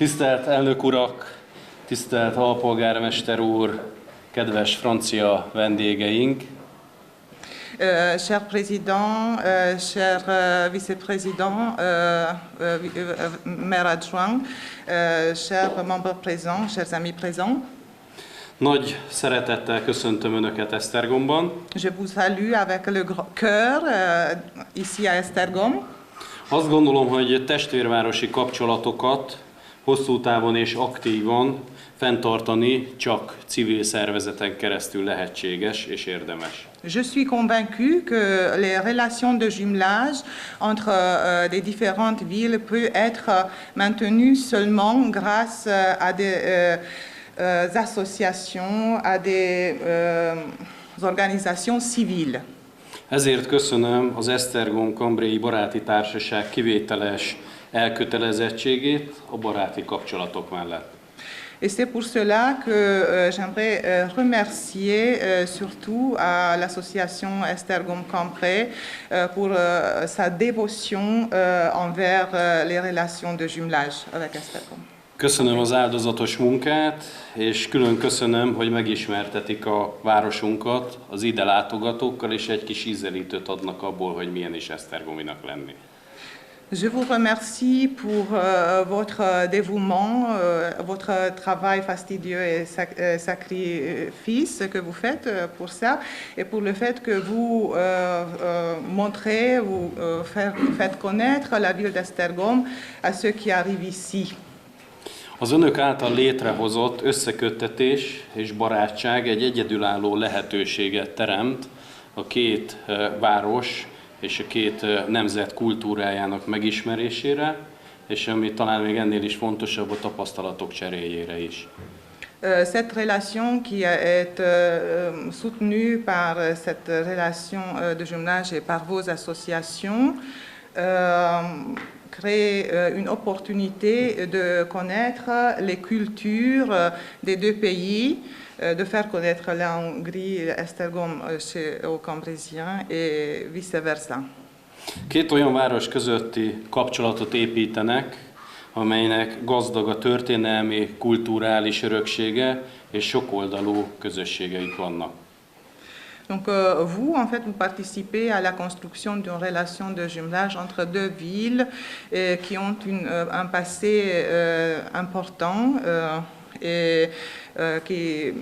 Tisztelt elnök urak, tisztelt alpolgármester úr, kedves francia vendégeink! Cher président, cher vice-président, maire adjoint, chers membres présents, chers amis présents. Nagy szeretettel köszöntöm Önöket Esztergomban. Je vous salue avec le cœur ici à Esztergom. Azt gondolom, hogy testvérvárosi kapcsolatokat hosszú távon és aktívan fenntartani csak civil szervezeten keresztül lehetséges és érdemes. Je suis convaincu que les relations de jumelage entre les différentes villes peuvent être maintenues seulement grâce à des associations, à des organisations civiles. Ezért köszönöm az Esztergom-Cambrai Baráti Társaság kivételes elkötelezettségét a baráti kapcsolatok mellett. Et c'est pour cela que j'aimerais remercier surtout à l'association Esztergom-Cambrai pour sa dévotion envers les relations de jumelage avec Esztergom. Köszönöm az áldozatos munkát, és külön köszönöm, hogy megismertetik a városunkat az ide látogatókkal, és egy kis ízelítőt adnak abból, hogy milyen is esztergominak lenni. Je vous remercie pour votre dévouement, votre travail fastidieux et sacrifice que vous faites pour ça, et pour le fait que vous montrez, vous faites connaître la ville d'Esztergom à ceux qui arrivent ici. Az Önök által létrehozott összeköttetés és barátság egy egyedülálló lehetőséget teremt a két város és a két nemzet kultúrájának megismerésére, és ami talán még ennél is fontosabb, a tapasztalatok cseréjére is. Cette relation qui est soutenue par cette relation de jumelage et par vos associations crée une opportunité de connaître les cultures des deux pays, de faire connaître la Hongrie, Esztergom aux Cambrisiens et vice-versa. Két olyan város közötti kapcsolatot építenek, amelynek gazdag a történelmi, kulturális öröksége és sokoldalú közösségeik vannak. Donc vous, en fait, vous participez à la construction d'une relation de jumelage entre deux villes qui ont un passé important et qui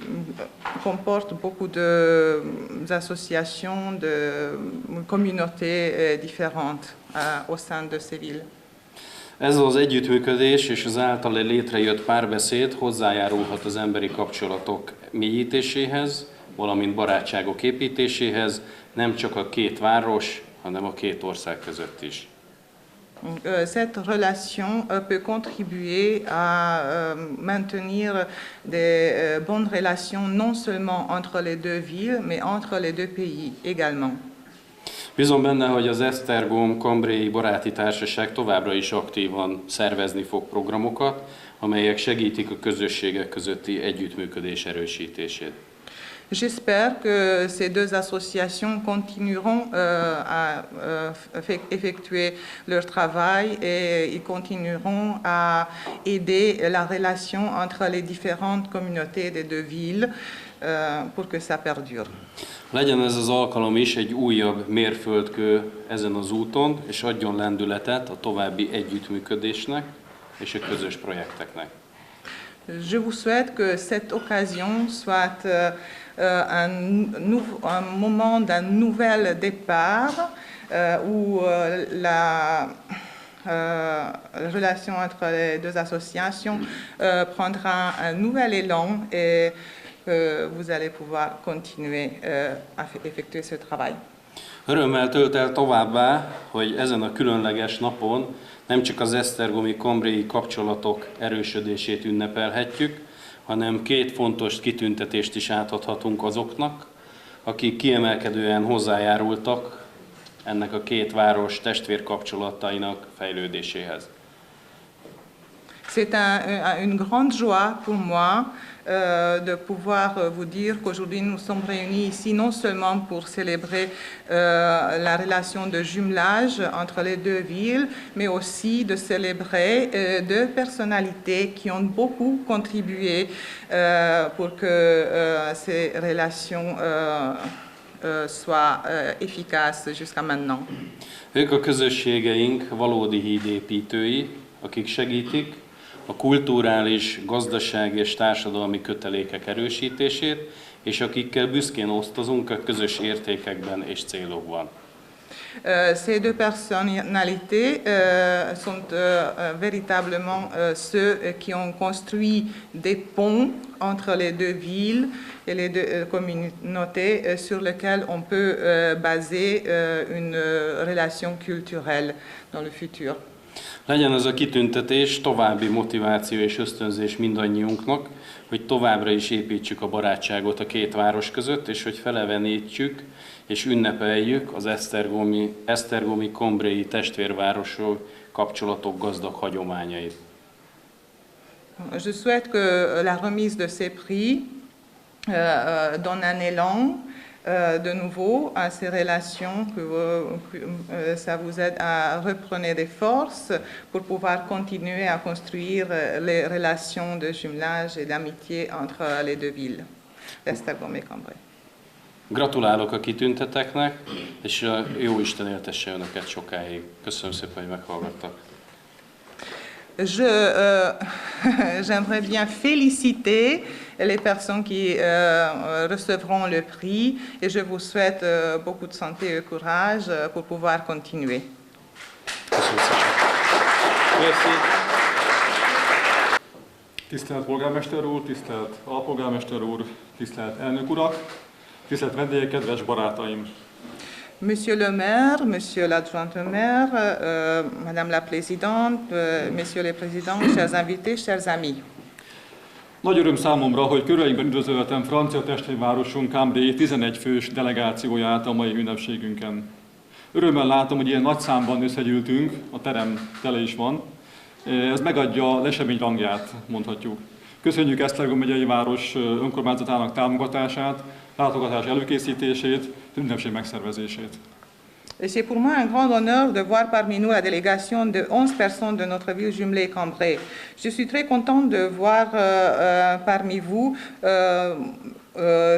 comporte beaucoup d'associations, de communautés différentes au sein de ces villes. Ez az együttműködés és az általa létrejött párbeszéd hozzájárulhat az emberi kapcsolatok mélyítéséhez, valamint barátságok építéséhez, nem csak a két város, hanem a két ország között is. Cette relation peut contribuer à maintenir des bonnes relations non seulement entre les deux villes, mais entre les deux pays également. Bízom benne, hogy az Esztergom-Cambrai Baráti Társaság továbbra is aktívan szervezni fog programokat, amelyek segítik a közösségek közötti együttműködés erősítését. J'espère que ces deux associations continueront à effectuer leur travail et ils continueront à aider la relation entre les différentes communautés des deux villes pour que ça perdure. Legyen ez az alkalom is egy újabb mérföldkő ezen az úton, és adjon lendületet a további együttműködésnek és a közös projekteknek. Je vous souhaite que cette occasion soit un moment d'un nouvel départ où la relation entre les deux associations prendra un nouvel élan et que vous allez pouvoir continuer à effectuer ce travail. Örömmel tölt el továbbá, hogy ezen a különleges napon nem csak az esztergomi-cambrai kapcsolatok erősödését ünnepelhetjük, hanem két fontos kitüntetést is átadhatunk azoknak, akik kiemelkedően hozzájárultak ennek a két város testvérkapcsolatainak fejlődéséhez. C'est une grande joie pour moi de pouvoir vous dire qu'aujourd'hui nous sommes réunis ici non seulement pour célébrer la relation de jumelage entre les deux villes, mais aussi de célébrer deux personnalités qui ont beaucoup contribué pour que ces relations soient efficaces jusqu'à maintenant. Ők a közösségeink valódi hídépítői, akik segítik a kulturális, gazdasági és társadalmi kötelékek erősítését, és akikkel büszkén osztozunk a közös értékekben és célokban. Ces deux personnalités sont véritablement ceux qui ont construit des ponts entre les deux villes et les deux communautés sur lesquelles on peut baser une relation culturelle dans le futur. Legyen ez a kitüntetés további motiváció és ösztönzés mindannyiunknak, hogy továbbra is építsük a barátságot a két város között, és hogy felevenítsük és ünnepeljük az esztergomi combréi testvérvárosok kapcsolatok gazdag hagyományait. Je souhaite que la remise de ces prix donne un élan de nouveau à ces relations, que ça vous aide à reprendre des forces pour pouvoir continuer à construire les relations de jumelage et d'amitié entre les deux villes, d'Esztergom et Cambrai. Gratulálok a kitünteteknek, és a Jóisten éltesse önöket sokáig. Köszönöm szépen, hogy meghallgattak. J'aimerais bien féliciter les personnes qui recevront le prix et je vous souhaite beaucoup de santé et courage pour pouvoir continuer. Tisztelt polgármester úr, tisztelt alpolgármester úr, tisztelt elnök urak, tisztelt vendégek, kedves barátaim! Monsieur le maire, monsieur l'adjoint au maire, madame la présidente, messieurs les présidents, chers invités, chers amis. Nagy öröm számomra, hogy köreinkben üdvözölhetem francia testvérvárosunk Cambrai 11 fős delegációját a mai ünnepségünken. Örömmel látom, hogy ilyen nagy számban összegyűltünk, a terem tele is van. Ez megadja a esemény rangját, mondhatjuk. Köszönjük Esztergom megyei város önkormányzatának támogatását, látogatás előkészítését, ünnepség megszervezését. C'est pour moi un grand honneur de voir parmi nous la délégation de 11 personnes de notre ville jumelée Cambrai. Je suis très contente de voir parmi vous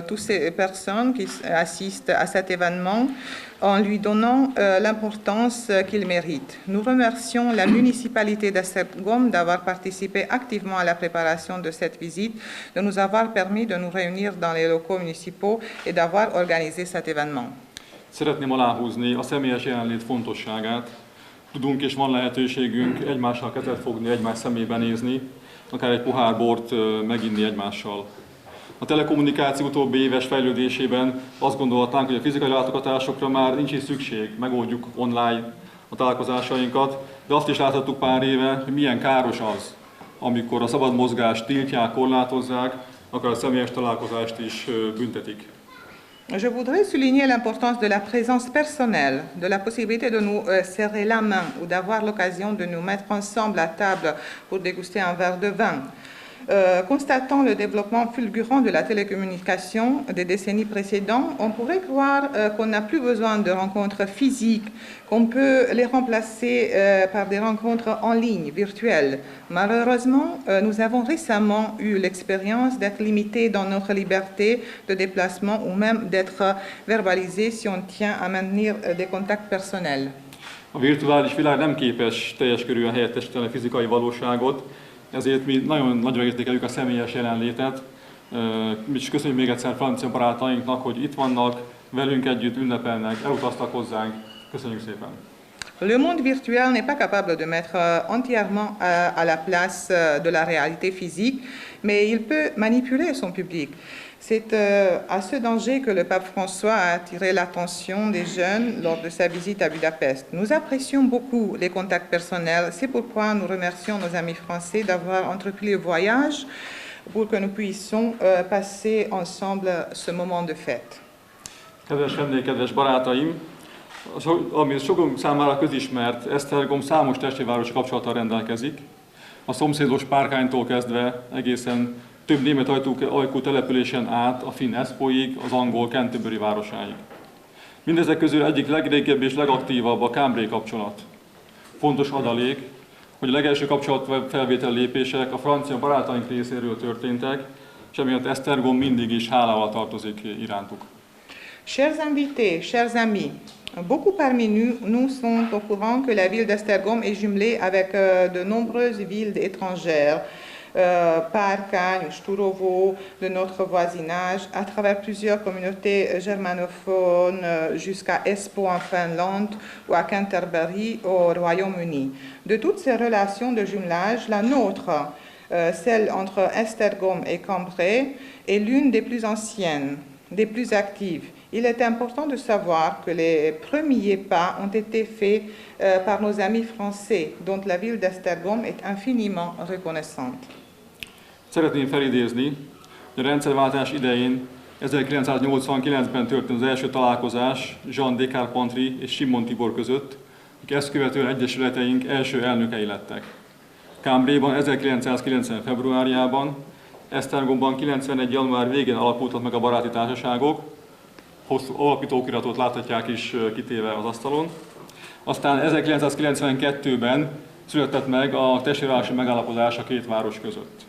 toutes ces personnes qui assistent à cet événement en lui donnant l'importance qu'il mérite. Nous remercions la municipalité d'Esztergom d'avoir participé activement à la préparation de cette visite, de nous avoir permis de nous réunir dans les locaux municipaux et d'avoir organisé cet événement. Szeretném aláhúzni a személyes jelenlét fontosságát. Tudunk és van lehetőségünk egymással kezet fogni, egymás szemébe nézni, akár egy pohár bort meginni egymással. A telekommunikáció utóbbi éves fejlődésében azt gondolhatnánk, hogy a fizikai látogatásokra már nincs is szükség, megoldjuk online a találkozásainkat, de azt is láthattuk pár éve, hogy milyen káros az, amikor a szabad mozgást tiltják, korlátozzák, akár a személyes találkozást is büntetik. Je voudrais souligner l'importance de la présence personnelle, de la possibilité de nous serrer la main ou d'avoir l'occasion de nous mettre ensemble à table pour déguster un verre de vin. Constatant le développement fulgurant de la télécommunication des décennies précédentes, on pourrait croire qu'on n'a plus besoin de rencontres physiques, qu'on peut les remplacer par des rencontres en ligne, virtuelles. Malheureusement, nous avons récemment eu l'expérience d'être limités dans notre liberté de déplacement ou même d'être verbalisés si on tient à maintenir des contacts personnels. A virtuális világ nem képes teljes körűen helyettesíteni a fizikai valóságot, ezért mi nagyon nagyra értékeljük a személyes jelenlétet. Mi is köszönjük még egyszer francia barátainknak, hogy itt vannak, velünk együtt ünnepelnek, elutaztak hozzánk. Köszönjük szépen! Le monde virtuel n'est pas capable de mettre entièrement à la place de la réalité physique, mais il peut manipuler son public. C'est à ce danger que le pape François a attiré l'attention des jeunes lors de sa visite à Budapest. Nous apprécions beaucoup les contacts personnels, c'est pourquoi nous remercions nos amis français d'avoir entrepris le voyage pour que nous puissions passer ensemble ce moment de fête. Kedves vendégek, kedves barátaim! Ami sokunk számára közismert, Esztergom számos testvérváros kapcsolattal rendelkezik. a szomszédos Párkánytól kezdve egészen több német ajkú településen át a finn Espóig, az angol Canterbury városáig. Mindezek közül egyik legrégebbi és legaktívabb a Cambrai kapcsolat. Fontos adalék, hogy a legelső kapcsolatfelvétel lépések a francia barátaink részéről történtek, és emiatt Esztergom mindig is hálával tartozik irántuk. Chers invités, chers amis, beaucoup parmi nous sont au courant que la ville d'Esztergom est jumelée avec de nombreuses villes étrangères, Párkány, Sturovo, de notre voisinage, à travers plusieurs communautés germanophones jusqu'à Espoo en Finlande ou à Canterbury au Royaume-Uni. De toutes ces relations de jumelage, la nôtre, celle entre Esztergom et Cambrai, est l'une des plus anciennes, des plus actives. Il est important de savoir que les premiers pas ont été faits par nos amis français, dont la ville d'Esztergom est infiniment reconnaissante. Szeretném felidézni, hogy a rendszerváltás idején 1989-ben történt az első találkozás Jean de Carpentry és Simon Tibor között, akik ezt követően egyesületeink első elnökei lettek. Cambrai-ban 1990. februárjában, Esztergomban 91. január végén alakultak meg a baráti társaságok, hosszú alapítókiratot láthatják is kitéve az asztalon. Aztán 1992-ben született meg a testvérvárosi megállapodás a két város között.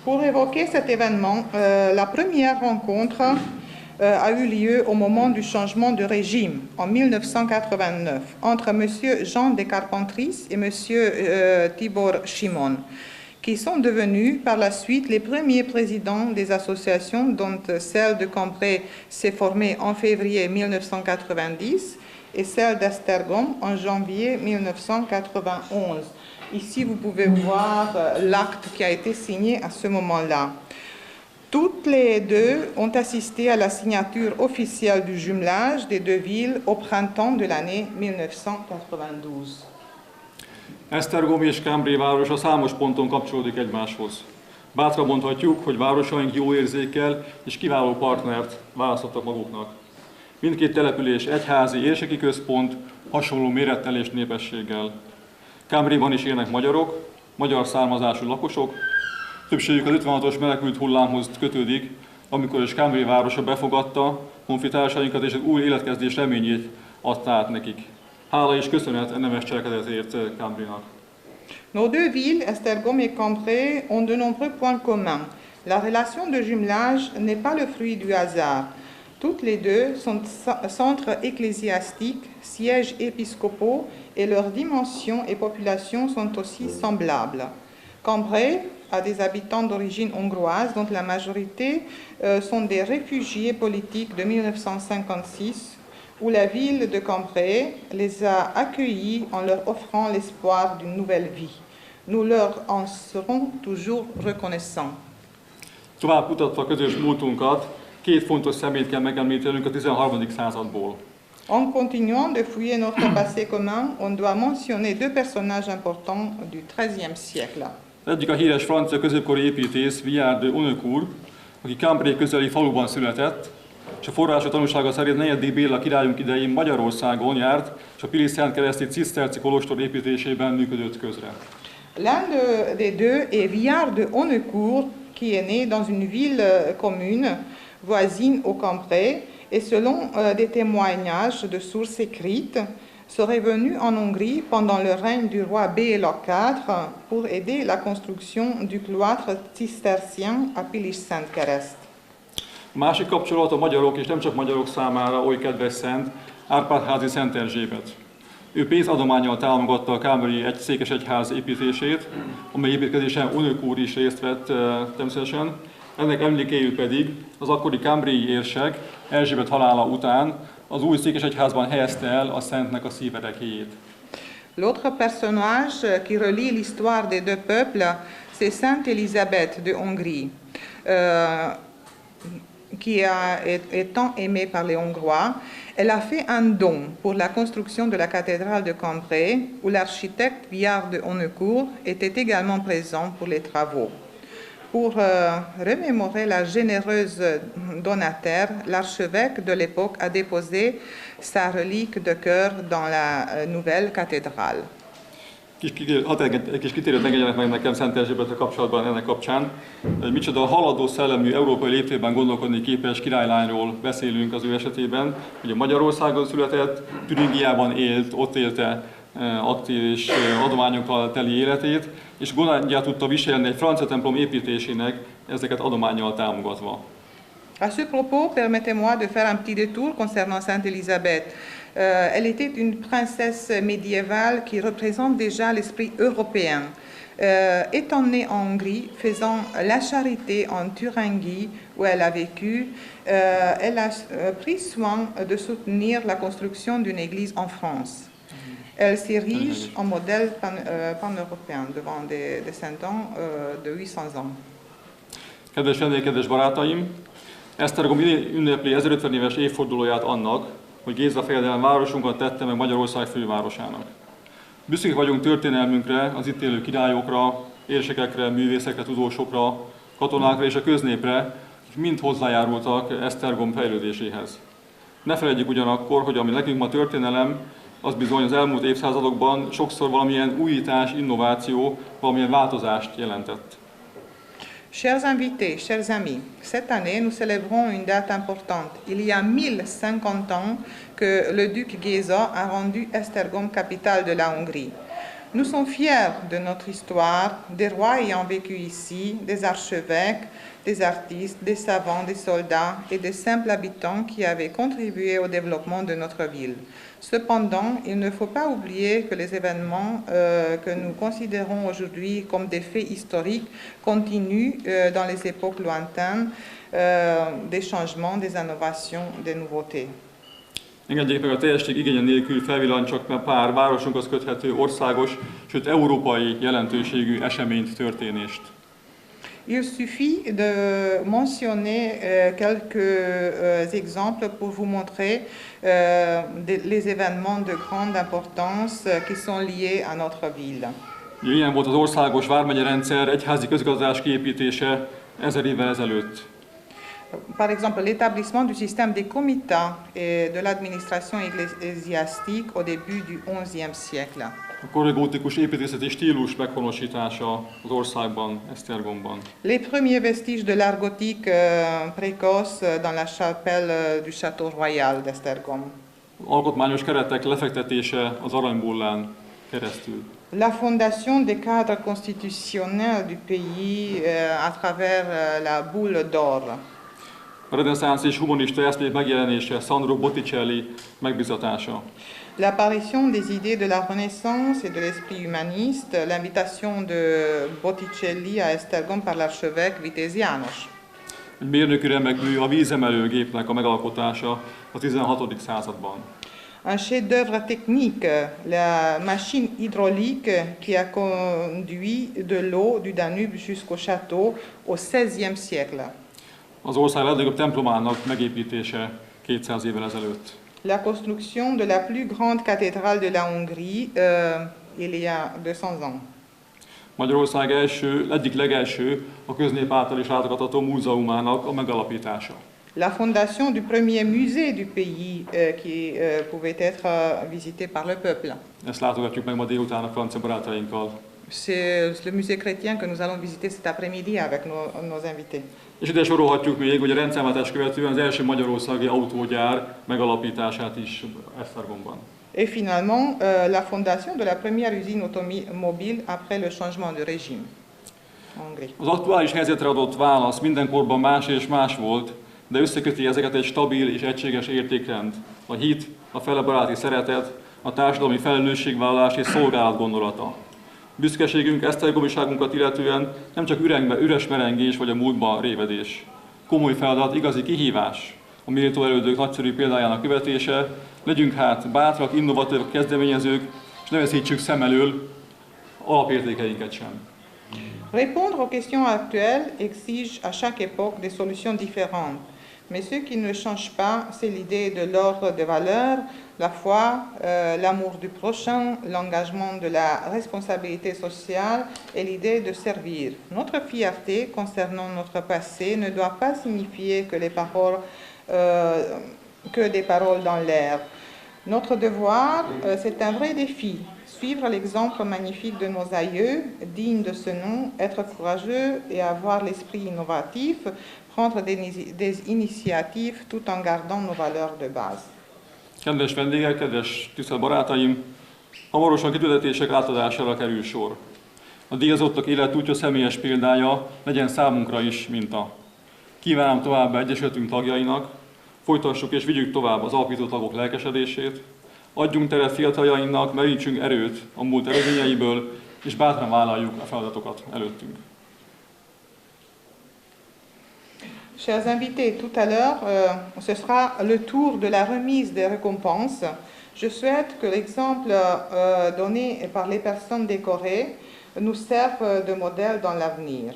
Pour évoquer cet événement, la première rencontre a eu lieu au moment du changement de régime en 1989 entre M. Jean de Carpentris et M. Tibor Simon, qui sont devenus par la suite les premiers présidents des associations, dont celle de Cambrai s'est formée en février 1990 et celle d'Esztergom en janvier 1991. Ici, vous pouvez voir l'acte qui a été signé à ce moment-là. Toutes les deux ont assisté à la signature officielle du jumelage des deux villes au printemps de l'année 1992. Esztergom és Cambrai városa számos ponton kapcsolódik egymáshoz. Bátran mondhatjuk, hogy városaink jó érzékkel és kiváló partnert választottak maguknak. Mindkét település egyházi érseki központ, hasonló mérettel és népességgel. Cambraiban is élnek magyarok, magyar származású lakosok, többségük az 56-os menekült hullámhoz kötődik, amikor is Cambrai városa befogadta honfitársainkat és az új életkezdés reményét adta át nekik. Hála és köszönet nemes cselekedetért Cambrainak. Nos deux villes, Esztergom et Cambrai, ont de nombreux points communs. La relation de jumelage n'est pas le fruit du hasard. Toutes les deux sont centres ecclésiastiques, sièges épiscopaux et leurs dimensions et populations sont aussi semblables. Cambrai a des habitants d'origine hongroise dont la majorité sont des réfugiés politiques de 1956 où la ville de Cambrai les a accueillis en leur offrant l'espoir d'une nouvelle vie. Nous leur en serons toujours reconnaissants. Tovább kutatva közös múltunkat, két fontos szemét kell megemlítenünk a 13. századból. En continuant de fouiller notre passé commun, on doit mentionner deux personnages importants du XIIIe siècle. Egyik a híres francia középkori építész Villard de Honnecourt, aki Cambrai közeli faluban született, és a források tanúsága szerint 4. Béla királyunk idején Magyarországon járt, és a Pilis-Szentkereszti ciszterci kolostor építésében működött közre. L'un des deux est Villard de Honnecourt, qui est né dans une ville commune voisine au Cambrai, et selon des témoignages de sources écrites, serait venu en Hongrie pendant le règne du roi Béla IV pour aider la construction du cloître cistercien à Pilis-Szentkereszt. A másik kapcsolat a magyarok és nem csak magyarok számára oly kedves szent, Árpád-házi Szent Erzsébet. Ő pénzadománnyal támogatta a Cambrai egy székesegyház építését, amely építkezésen Honnecourt is részt vett természetesen. Ennek emlékéül pedig az akkori cambrai érsek Erzsébet halála után az új székesegyházban helyezte el a szentnek a szíverekéjét. L'autre personnage qui relie l'histoire des deux peuples, c'est Sainte Élisabeth de Hongrie, qui est tant aimée par les Hongrois. Elle a fait un don pour la construction de la cathédrale de Cambrai, où l'architecte Villard de Honnecourt était également présent pour les travaux. Pour remémorer la généreuse donataire, l'archevêque de l'époque a déposé sa relique de cœur dans la nouvelle cathédrale. Egy kis kitérőt engedjenek meg nekem Szent Erzsébettel kapcsolatban ennek kapcsán. Micsoda haladó szellemű, európai léptében gondolkodni képes királylányról beszélünk az ő esetében. Ugye Magyarországon született, Türingiában élt, ott élte aktív és adományokkal teli életét, és gondját tudta viselni egy francia templom építésének, ezeket adománnyal támogatva. À ce propos, permettez-moi de faire un petit détour concernant Sainte Élisabeth. Elle était une princesse médiévale qui représente déjà l'esprit européen. Étant née en Hongrie, faisant la charité en Thuringie où elle a vécu, elle a pris soin de soutenir la construction d'une église en France. Elle s'érige en modèle pan-européen devant des descendants de 800 ans. Kedves vendégek, kedves barátaim! Esztergom ünnepli 1050 éves évfordulóját annak, hogy Géza fejedelem városunkat tette meg Magyarország fővárosának. Büszkék vagyunk történelmünkre, az itt élő királyokra, érsekekre, művészekre, tudósokra, katonákra és a köznépre, akik mind hozzájárultak Esztergom fejlődéséhez. Ne felejtjük ugyanakkor, hogy ami nekünk ma történelem, az bizony az elmúlt évszázadokban sokszor valamilyen újítás, innováció, valamilyen változást jelentett. Chers invités, chers amis, cette année, nous célébrons une date importante. Il y a 1050 ans que le duc Géza a rendu Esztergom capitale de la Hongrie. Nous sommes fiers de notre histoire, des rois ayant vécu ici, des archevêques, des artistes, des savants, des soldats et des simples habitants qui avaient contribué au développement de notre ville. Cependant, il ne faut pas oublier que les événements que nous considérons aujourd'hui comme des faits historiques continuent dans les époques lointaines des changements, des innovations, des nouveautés. Engedjék meg a teljesség igénye nélkül felvillancsak pár városunkhoz köthető országos, sőt európai jelentőségű eseményt, történést. Il suffit de mentionner quelques exemples pour vous montrer les événements de grande importance qui sont liés à notre ville. Ilyen volt az országos vármegye rendszer egyházi közigazgatás kiépítése 1000 évvel ezelőtt. Par exemple, l'établissement du système des comitats et de l'administration ecclésiastique au début du XIe siècle. A korregótikus építészeti stílus meghonosítása az országban, Esztergomban. Les premiers vestiges de l'art gothique précoce dans la chapelle du Château Royal d'Esztergom. Alkotmányos keretek lefektetése az aranybullán keresztül. La fondation des cadres constitutionnels du pays à travers la boule d'or. A reneszánsz és humanista eszmék megjelenése, Sandro Botticelli megbizatása. L'apparition des idées de la Renaissance et de l'esprit humaniste, l'invitation de Botticelli à Esztergom par l'archevêque Vitézianos. Egy mérnöki remekmű, a vízemelőgépnek a megalkotása a 16. században. Un chef-d'œuvre technique, la machine hydraulique qui a conduit de l'eau du Danube jusqu'au château au XVIe siècle. Az ország legnagyobb templomának megépítése 200 évvel ezelőtt. La construction de la plus grande cathédrale de la Hongrie il y a 200 ans. Magyarország egyik legelső, a köznép által is látogatható múzeumának a megalapítása. La fondation du premier musée du pays qui pouvait être visité par le peuple. Ezt látogatjuk meg ma délután a francia barátainkkal. C'est le musée chrétien que nous allons visiter cet après-midi avec nos invités. És ide sorolhatjuk még, hogy a rendszerváltást követően az első magyarországi autógyár megalapítását is Esztergomban. Et finalement, la fondation de la première usine automobile après le changement de régime en Hongrie. Az aktuális helyzetre adott válasz mindenkorban más és más volt, de összeköti ezeket egy stabil és egységes értékrend. A hit, a felebaráti szeretet, a társadalmi felelősségvállalás és szolgálat gondolata. Büszkeségünk, esztergomiságunkat illetően nem csak üres merengés vagy a múltba révedés. Komoly feladat, igazi kihívás. A méltó elődök nagyszerű példájának követése, legyünk hát bátrak, innovatívak, kezdeményezők, és ne veszítsük szem elől alapértékeinket sem. Répondre aux questions actuelles exige à chaque époque des solutions différentes. Mais ce qui ne change pas, c'est l'idée de l'ordre des valeurs, la foi, l'amour du prochain, l'engagement de la responsabilité sociale et l'idée de servir. Notre fierté concernant notre passé ne doit pas signifier que que des paroles dans l'air. Notre devoir, c'est un vrai défi, suivre l'exemple magnifique de nos aïeux, digne de ce nom, être courageux et avoir l'esprit innovatif, prendre des initiatives tout en gardant nos valeurs de base. Kedves vendégek, kedves tisztelt barátaim, hamarosan kitüntetések átadására kerül sor. A díjazottak életútja személyes példája legyen számunkra is minta. Kívánom továbbá egyesületünk tagjainak, folytassuk és vigyük tovább az alapító tagok lelkesedését, adjunk teret fiataljainknak, merítsünk erőt a múlt eredményeiből, és bátran vállaljuk a feladatokat előttünk. Chers invités, tout à l'heure, ce sera le tour de la remise des récompenses. Je souhaite que l'exemple donné par les personnes décorées nous serve de modèle dans l'avenir.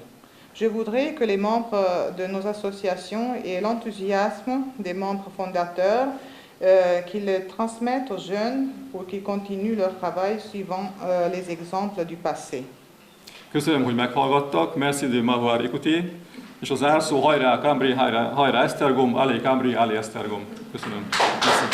Je voudrais que les membres de nos associations aient l'enthousiasme des membres fondateurs, qu'ils le transmettent aux jeunes pour qu'ils continuent leur travail suivant les exemples du passé. Köszönöm, hogy meghallgattak, merci de m'avoir écouté, és a zárszó hajrá Cambrai, hajrá Esztergom, allez Cambrai, allez Esztergom. Köszönöm. Köszönöm.